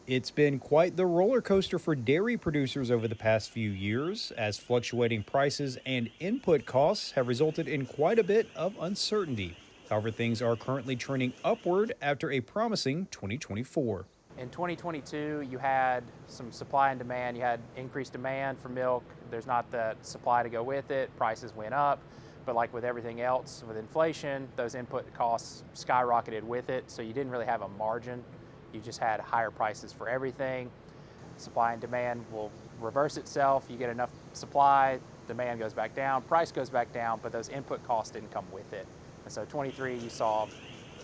It's been quite the roller coaster for dairy producers over the past few years, as fluctuating prices and input costs have resulted in quite a bit of uncertainty. However, things are currently trending upward after a promising 2024. In 2022, you had some supply and demand. You had increased demand for milk. There's not the supply to go with it. Prices went up. But like with everything else, with inflation, those input costs skyrocketed with it. So you didn't really have a margin. You just had higher prices for everything. Supply and demand will reverse itself. You get enough supply, demand goes back down, price goes back down, but those input costs didn't come with it. And so 23, you saw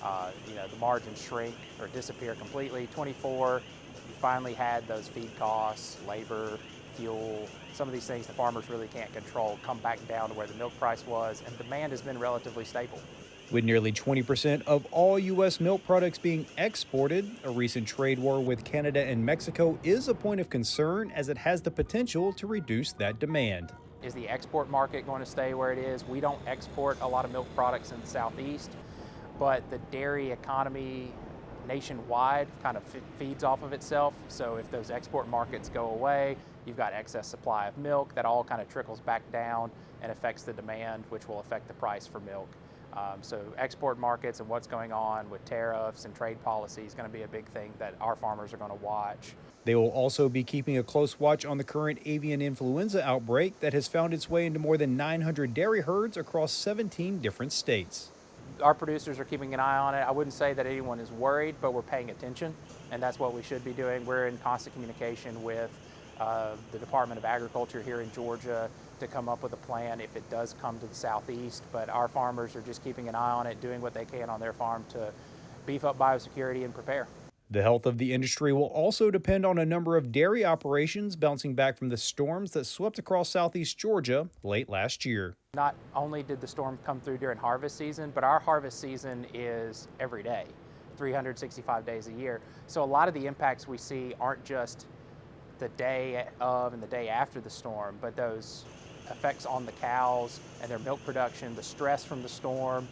the margin shrink or disappear completely. 24, you finally had those feed costs, labor, fuel, some of these things the farmers really can't control come back down to where the milk price was, and demand has been relatively stable. With nearly 20% of all U.S. milk products being exported, a recent trade war with Canada and Mexico is a point of concern as it has the potential to reduce that demand. Is the export market going to stay where it is? We don't export a lot of milk products in the Southeast, but the dairy economy nationwide kind of feeds off of itself. So if those export markets go away, you've got excess supply of milk that all kind of trickles back down and affects the demand, which will affect the price for milk. So export markets and what's going on with tariffs and trade policy is going to be a big thing that our farmers are going to watch. They will also be keeping a close watch on the current avian influenza outbreak that has found its way into more than 900 dairy herds across 17 different states. Our producers are keeping an eye on it. I wouldn't say that anyone is worried, but we're paying attention, and that's what we should be doing. We're in constant communication with the Department of Agriculture here in Georgia to come up with a plan if it does come to the Southeast, but our farmers are just keeping an eye on it, doing what they can on their farm to beef up biosecurity and prepare. The health of the industry will also depend on a number of dairy operations bouncing back from the storms that swept across southeast Georgia late last year. Not only did the storm come through during harvest season, but our harvest season is every day, 365 days a year. So a lot of the impacts we see aren't just the day of and the day after the storm, but those effects on the cows and their milk production, the stress from the storm.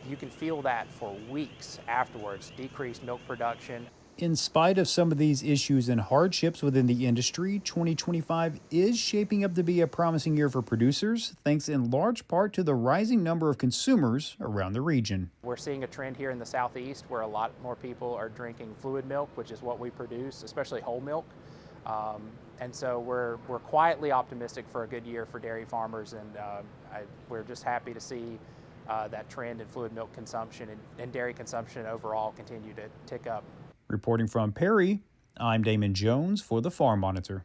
You can feel that for weeks afterwards, decreased milk production. In spite of some of these issues and hardships within the industry, 2025 is shaping up to be a promising year for producers, thanks in large part to the rising number of consumers around the region. We're seeing a trend here in the Southeast where a lot more people are drinking fluid milk, which is what we produce, especially whole milk. And so we're quietly optimistic for a good year for dairy farmers, and we're just happy to see that trend in fluid milk consumption and dairy consumption overall continue to tick up. Reporting from Perry, I'm Damon Jones for the Farm Monitor.